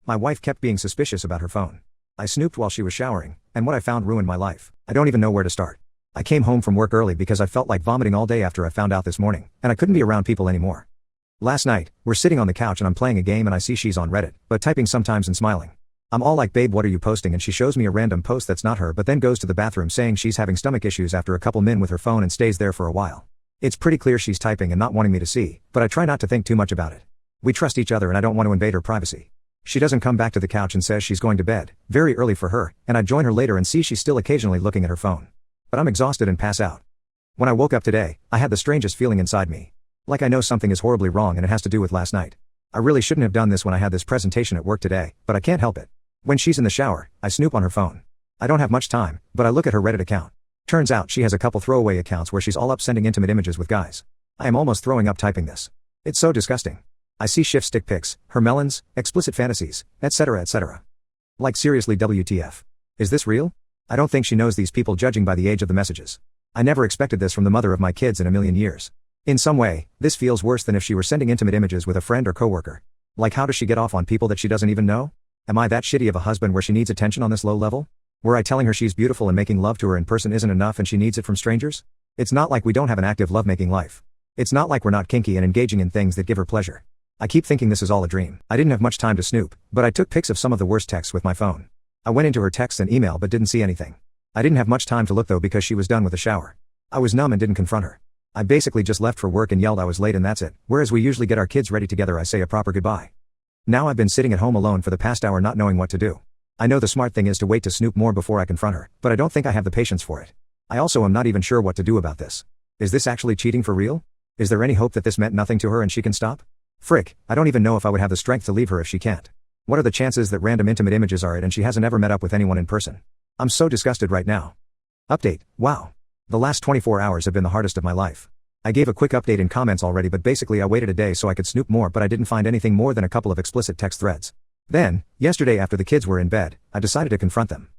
My wife kept being suspicious about her phone. I snooped while she was showering, and what I found ruined my life. I don't even know where to start. I came home from work early because I felt like vomiting all day after I found out this morning, and I couldn't be around people anymore. Last night, we're sitting on the couch and I'm playing a game and I see she's on Reddit, but typing sometimes and smiling. I'm all like, babe, what are you posting? And she shows me a random post that's not her, but then goes to the bathroom saying she's having stomach issues after a couple min with her phone and stays there for a while. It's pretty clear she's typing and not wanting me to see, but I try not to think too much about it. We trust each other and I don't want to invade her privacy. She doesn't come back to the couch and says she's going to bed, very early for her, and I join her later and see she's still occasionally looking at her phone. But I'm exhausted and pass out. When I woke up today, I had the strangest feeling inside me. Like I know something is horribly wrong and it has to do with last night. I really shouldn't have done this when I had this presentation at work today, but I can't help it. When she's in the shower, I snoop on her phone. I don't have much time, but I look at her Reddit account. Turns out she has a couple throwaway accounts where she's all up sending intimate images with guys. I am almost throwing up typing this. It's so disgusting. I see shift stick pics, her melons, explicit fantasies, etc. etc. Like seriously, WTF. Is this real? I don't think she knows these people, judging by the age of the messages. I never expected this from the mother of my kids in a million years. In some way, this feels worse than if she were sending intimate images with a friend or coworker. Like, how does she get off on people that she doesn't even know? Am I that shitty of a husband where she needs attention on this low level? Were I telling her she's beautiful and making love to her in person isn't enough and she needs it from strangers? It's not like we don't have an active lovemaking life. It's not like we're not kinky and engaging in things that give her pleasure. I keep thinking this is all a dream. I didn't have much time to snoop, but I took pics of some of the worst texts with my phone. I went into her texts and email but didn't see anything. I didn't have much time to look though because she was done with the shower. I was numb and didn't confront her. I basically just left for work and yelled I was late and that's it. Whereas we usually get our kids ready together, I say a proper goodbye. Now I've been sitting at home alone for the past hour not knowing what to do. I know the smart thing is to wait to snoop more before I confront her, but I don't think I have the patience for it. I also am not even sure what to do about this. Is this actually cheating for real? Is there any hope that this meant nothing to her and she can stop? Frick, I don't even know if I would have the strength to leave her if she can't. What are the chances that random intimate images are it and she hasn't ever met up with anyone in person? I'm so disgusted right now. Update, wow. The last 24 hours have been the hardest of my life. I gave a quick update in comments already, but basically I waited a day so I could snoop more, but I didn't find anything more than a couple of explicit text threads. Then, yesterday after the kids were in bed, I decided to confront them.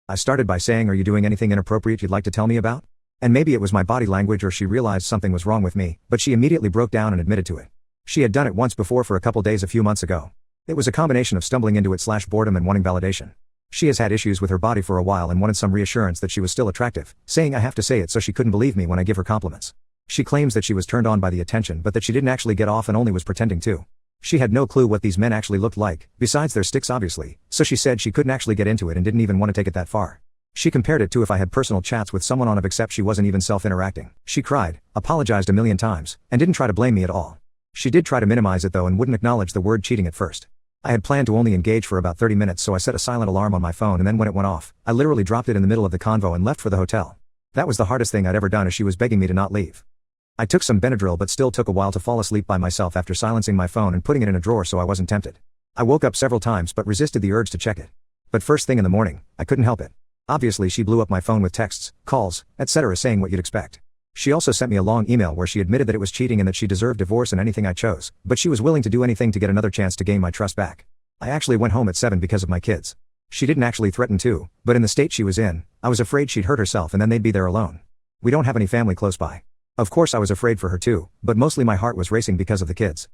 I started by saying, are you doing anything inappropriate you'd like to tell me about? And maybe it was my body language or she realized something was wrong with me, but she immediately broke down and admitted to it. She had done it once before for a couple days a few months ago. It was a combination of stumbling into it / boredom and wanting validation. She has had issues with her body for a while and wanted some reassurance that she was still attractive, saying I have to say it so she couldn't believe me when I give her compliments. She claims that she was turned on by the attention but that she didn't actually get off and only was pretending to. She had no clue what these men actually looked like, besides their sticks obviously, so she said she couldn't actually get into it and didn't even want to take it that far. She compared it to if I had personal chats with someone on except she wasn't even self-interacting. She cried, apologized a million times, and didn't try to blame me at all. She did try to minimize it though and wouldn't acknowledge the word cheating at first. I had planned to only engage for about 30 minutes so I set a silent alarm on my phone and then when it went off, I literally dropped it in the middle of the convo and left for the hotel. That was the hardest thing I'd ever done as she was begging me to not leave. I took some Benadryl but still took a while to fall asleep by myself after silencing my phone and putting it in a drawer so I wasn't tempted. I woke up several times but resisted the urge to check it. But first thing in the morning, I couldn't help it. Obviously she blew up my phone with texts, calls, etc. saying what you'd expect. She also sent me a long email where she admitted that it was cheating and that she deserved divorce and anything I chose, but she was willing to do anything to get another chance to gain my trust back. I actually went home at 7 because of my kids. She didn't actually threaten to, but in the state she was in, I was afraid she'd hurt herself and then they'd be there alone. We don't have any family close by. Of course I was afraid for her too, but mostly my heart was racing because of the kids.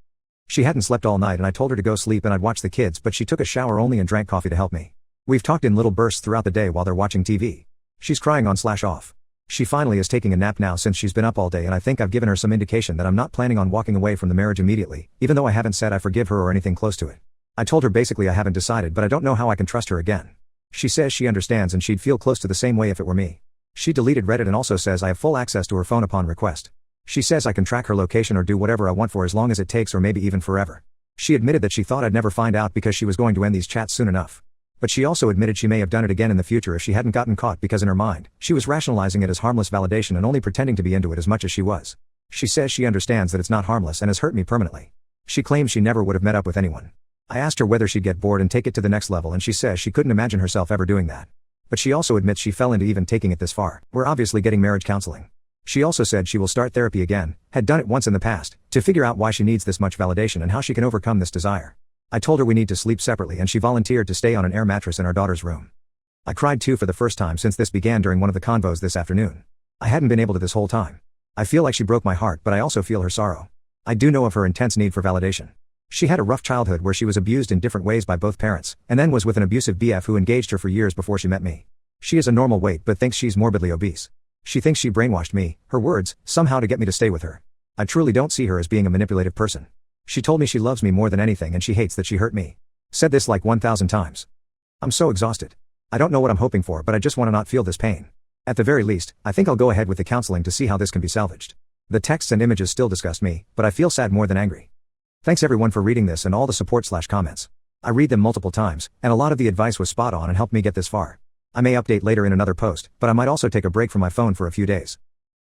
She hadn't slept all night and I told her to go sleep and I'd watch the kids but she took a shower only and drank coffee to help me. We've talked in little bursts throughout the day while they're watching TV. She's crying on / off. She finally is taking a nap now since she's been up all day and I think I've given her some indication that I'm not planning on walking away from the marriage immediately, even though I haven't said I forgive her or anything close to it. I told her basically I haven't decided but I don't know how I can trust her again. She says she understands and she'd feel close to the same way if it were me. She deleted Reddit and also says I have full access to her phone upon request. She says I can track her location or do whatever I want for as long as it takes or maybe even forever. She admitted that she thought I'd never find out because she was going to end these chats soon enough. But she also admitted she may have done it again in the future if she hadn't gotten caught because in her mind, she was rationalizing it as harmless validation and only pretending to be into it as much as she was. She says she understands that it's not harmless and has hurt me permanently. She claims she never would have met up with anyone. I asked her whether she'd get bored and take it to the next level and she says she couldn't imagine herself ever doing that. But she also admits she fell into even taking it this far. We're obviously getting marriage counseling. She also said she will start therapy again, had done it once in the past, to figure out why she needs this much validation and how she can overcome this desire. I told her we need to sleep separately and she volunteered to stay on an air mattress in our daughter's room. I cried too for the first time since this began during one of the convos this afternoon. I hadn't been able to this whole time. I feel like she broke my heart but I also feel her sorrow. I do know of her intense need for validation. She had a rough childhood where she was abused in different ways by both parents, and then was with an abusive BF who engaged her for years before she met me. She is a normal weight but thinks she's morbidly obese. She thinks she brainwashed me, her words, somehow to get me to stay with her. I truly don't see her as being a manipulative person. She told me she loves me more than anything and she hates that she hurt me. Said this like 1,000 times. I'm so exhausted. I don't know what I'm hoping for, but I just want to not feel this pain. At the very least, I think I'll go ahead with the counseling to see how this can be salvaged. The texts and images still disgust me, but I feel sad more than angry. Thanks everyone for reading this and all the support/comments. I read them multiple times, and a lot of the advice was spot on and helped me get this far. I may update later in another post, but I might also take a break from my phone for a few days.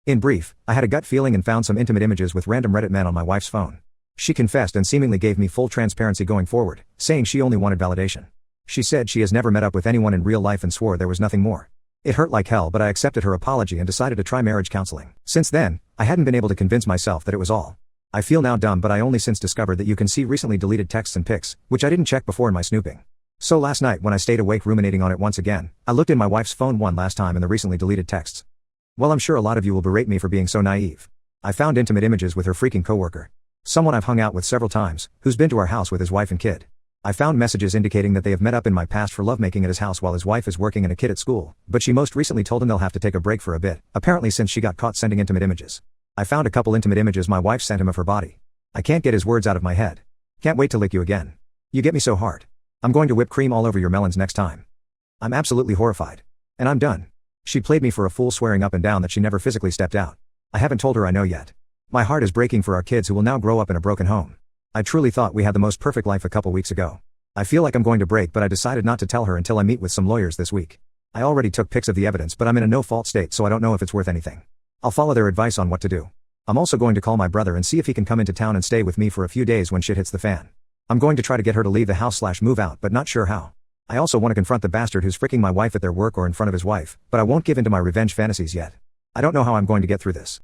In brief, I had a gut feeling and found some intimate images with random Reddit men on my wife's phone. She confessed and seemingly gave me full transparency going forward, saying she only wanted validation. She said she has never met up with anyone in real life and swore there was nothing more. It hurt like hell, but I accepted her apology and decided to try marriage counseling. Since then, I hadn't been able to convince myself that it was all. I feel now dumb, but I only since discovered that you can see recently deleted texts and pics, which I didn't check before in my snooping. So last night when I stayed awake ruminating on it once again, I looked in my wife's phone one last time in the recently deleted texts. Well, I'm sure a lot of you will berate me for being so naive. I found intimate images with her freaking coworker. Someone I've hung out with several times, who's been to our house with his wife and kid. I found messages indicating that they have met up in my past for lovemaking at his house while his wife is working and a kid at school, but she most recently told him they'll have to take a break for a bit, apparently since she got caught sending intimate images. I found a couple intimate images my wife sent him of her body. I can't get his words out of my head. Can't wait to lick you again. You get me so hard. I'm going to whip cream all over your melons next time. I'm absolutely horrified. And I'm done. She played me for a fool, swearing up and down that she never physically stepped out. I haven't told her I know yet. My heart is breaking for our kids who will now grow up in a broken home. I truly thought we had the most perfect life a couple weeks ago. I feel like I'm going to break, but I decided not to tell her until I meet with some lawyers this week. I already took pics of the evidence, but I'm in a no-fault state, so I don't know if it's worth anything. I'll follow their advice on what to do. I'm also going to call my brother and see if he can come into town and stay with me for a few days when shit hits the fan. I'm going to try to get her to leave the house/move out, but not sure how. I also want to confront the bastard who's freaking my wife at their work or in front of his wife, but I won't give in to my revenge fantasies yet. I don't know how I'm going to get through this.